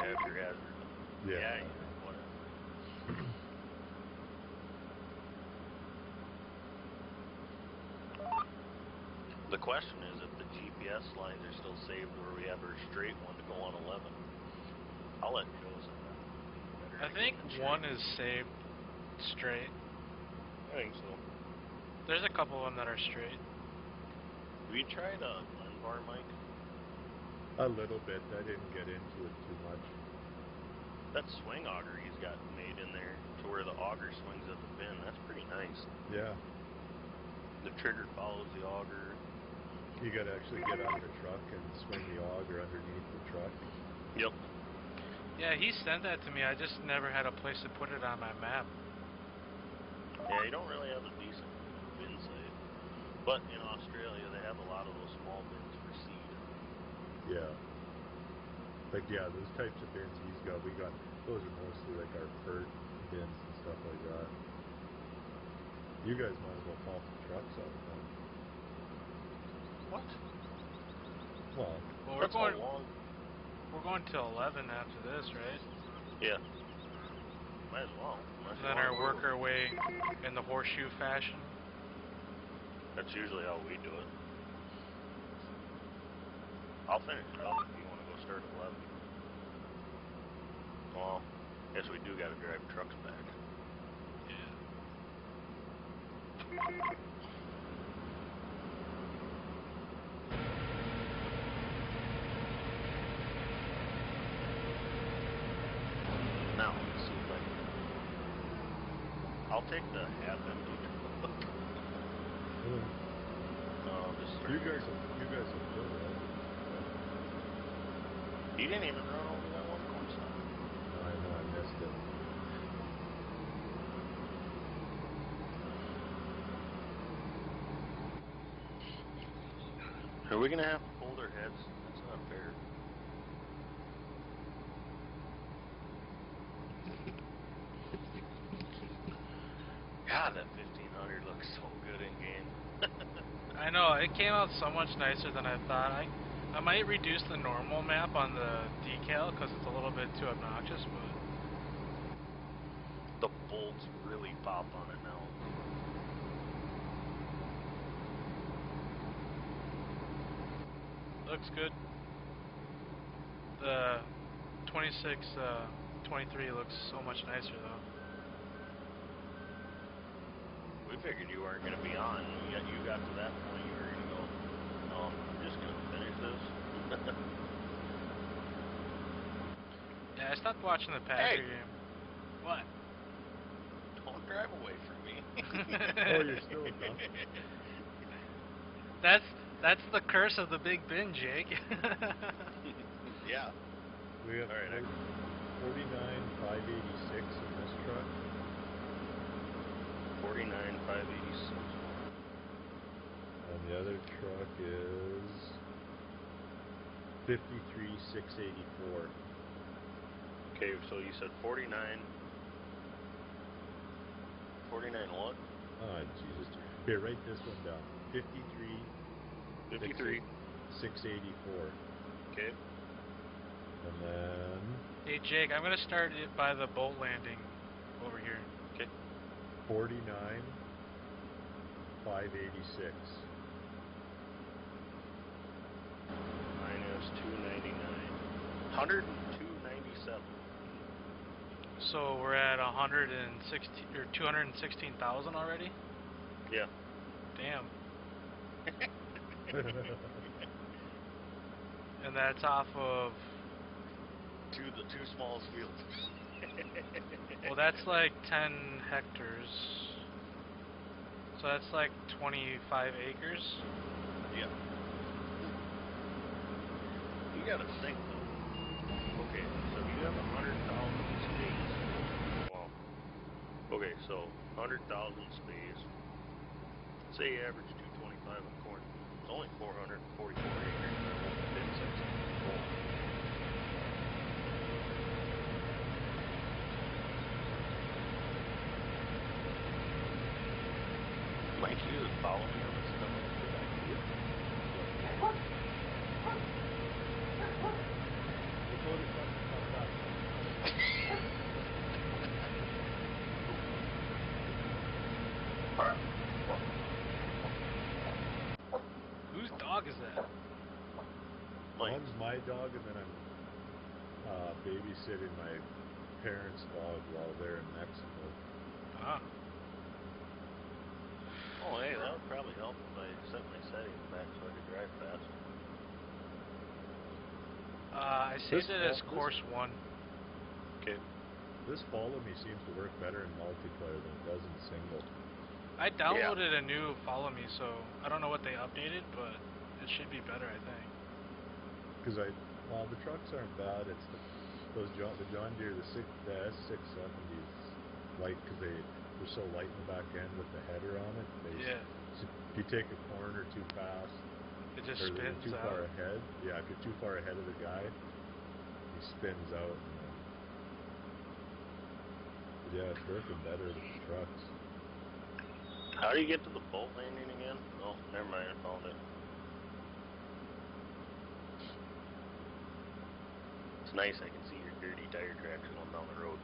have your hazard. Yeah. Whatever. The question is if the GPS lines are still saved where we have our straight one to go on 11. I'll let Joe say that. I think one is saved straight. I think so. There's a couple of them that are straight. Have you tried a blend bar, Mike? A little bit. I didn't get into it too much. That swing auger he's got made in there to where the auger swings at the bin. That's pretty nice. Yeah. The trigger follows the auger. You got to actually get out of the truck and swing the auger underneath the truck. Yep. Yeah, he sent that to me. I just never had a place to put it on my map. Yeah, you don't really have a decent bin site. But in Australia, they have a lot of those small bins for seed. Yeah. Like, yeah, those types of bins we got, those are mostly like our PERT bins and stuff like that. You guys might as well pop the trucks up then. What? Well, we're going to 11 after this, right? Yeah. Might as well. Then our work our way in the horseshoe fashion. That's usually how we do it. I'll finish it up if you want to go start at 11. Well, guess we do got to drive trucks back. Yeah. Now, let's see if I can. I'll take the half-empty truck. you guys will fill it. He didn't even run over that one corn stop. No, I know, I missed it. Are we going to have to hold our heads? That's not fair. God, that 1500 looks so good in game. I know, it came out so much nicer than I thought. I might reduce the normal map on the decal because it's a little bit too obnoxious, but the bolts really pop on it now. Looks good. The 23 looks so much nicer though. We figured you weren't going to be on. You got to that point, you were going to go, I'm just going to finish this. Yeah, I stopped watching the Packer game. What? Don't drive away from me. Oh, you're still done? That's the curse of the big bin, Jake. Yeah. We have 49,586 in this truck. 49,586. And the other truck is 53,684. Okay, so you said 49. 49 what? Oh, Jesus. Here, write this one down. 53,684. Okay. And then... Hey, Jake, I'm going to start it by the boat landing over here. Okay. 49,586. Minus 299. 102.97. So we're at 160 or 216,000 already? Yeah. Damn. And that's off of the two smallest fields. Well, that's like 10 hectares. So that's like 25 acres. Yeah. You gotta think though. Okay, so you have 100,000 space. Well, okay, so 100,000 space. Say you average 225 on corn. It's only 444 acres, and that whole bin site's full. Mike, you just follow me on this stuff. That's a good idea. Before the truck comes up. Like, One's my dog, and then I'm babysitting my parents' dog while they're in Mexico. Ah. oh, hey, that would probably help if I set my settings back so I could drive faster. I saved it as this- course 1. Okay. This follow me seems to work better in multiplayer than it does in single. I downloaded a new Follow Me, so I don't know what they updated, but it should be better, I think. Because well, the trucks aren't bad. It's the John Deere, the S670s, light because they're so light in the back end with the header on it. Yeah. So if you take a corner too fast, It just or spins too out. far ahead, yeah, if you're too far ahead of the guy, he spins out, and then yeah, it's working better with the trucks. How do you get to the boat landing again? Oh, never mind, I found it. It's nice, I can see your dirty tire tracks going down the road.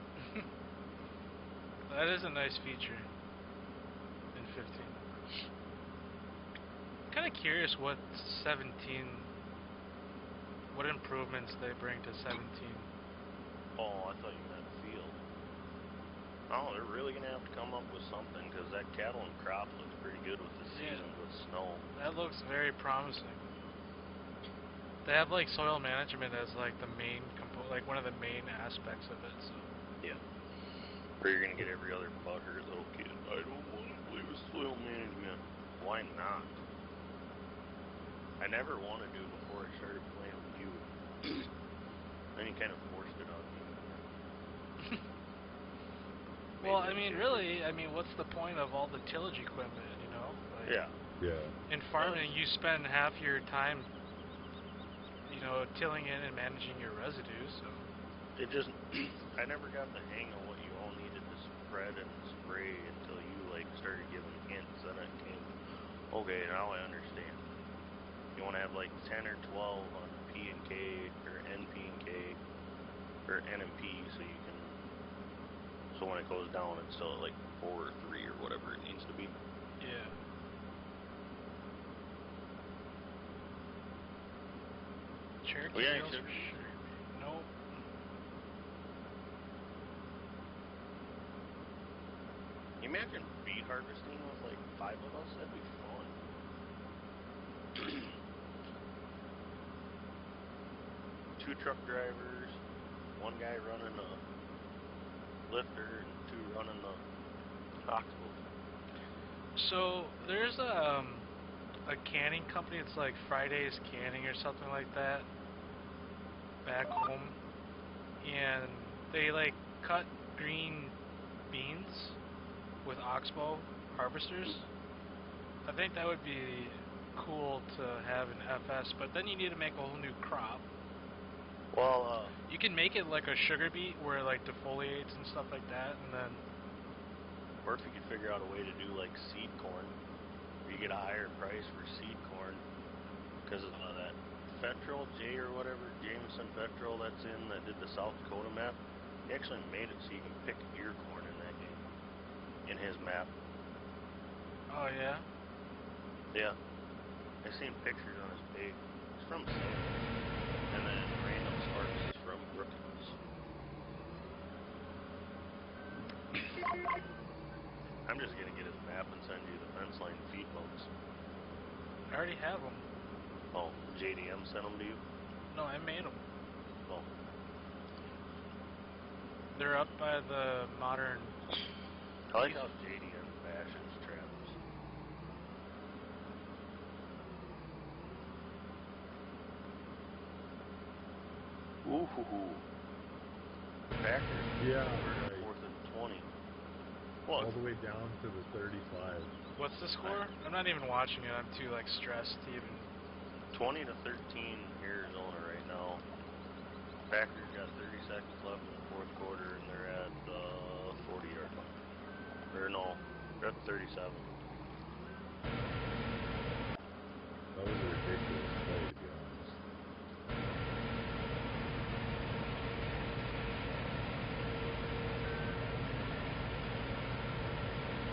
That is a nice feature in 15. I'm kind of curious what improvements they bring to 17. Oh, I thought you meant field. Oh, they're really going to have to come up with something, because that cattle and crop looks pretty good with the Yeah. seasons with snow. That looks very promising. They have like soil management as like the main like one of the main aspects of it. So Yeah. Or you're going to get every other butthurt little kid. I don't want to play with soil management. Why not? I never wanted to before I started playing with you. Then you kind of forced it on me when you... well, I mean, really, what's the point of all the tillage equipment? You know, like Yeah. Yeah. in farming, you spend half your time, tilling in and managing your residues. So It just... I never got the hang of what you all needed to spread and spray until you, like, started giving hints. Then it came... Okay, now I understand. You want to have, like, 10 or 12 on P and K, or NP and K, or N and P, so you can... So when it goes down, it's still at, like, 4 or 3 or whatever it needs to be. yeah. Cherokee We got any Hills sugar beets? sugar beet. Nope. You imagine beet harvesting with like 5 of us? That'd be fun. Two truck drivers, one guy running a lifter, and 2 running the oxbows. So there's a canning company. It's like Friday's Canning or something like that. Back home, and they like cut green beans with oxbow harvesters. I think that would be cool to have in FS, but then you need to make a whole new crop. Well, You can make it like a sugar beet where it like defoliates and stuff like that, and then or if you could figure out a way to do like seed corn, where you get a higher price for seed corn, because that Fettrell, Jay or whatever, Jameson Fettrell that did the South Dakota map, he actually made it so you can pick ear corn in that game, in his map. oh yeah. Yeah, I seen pictures on his page. He's from Salem, and then Randall Sparks is from Brookings. I'm just gonna get his map and send you the fence line feed bumps. I already have them. Oh, JDM sent them to you? No, I made them. Oh. They're up by the modern. I like how JDM bashes Travis. Ooh hoo hoo. Packers. Yeah, Converted right. 4th and 20. What? All the way down to the 35. What's the score? I'm not even watching it. I'm too like stressed to even. 20 to 13 Arizona right now. Packers got 30 seconds left in the 4th quarter, and they're at the 40-yard line. Or no, they're at the 37.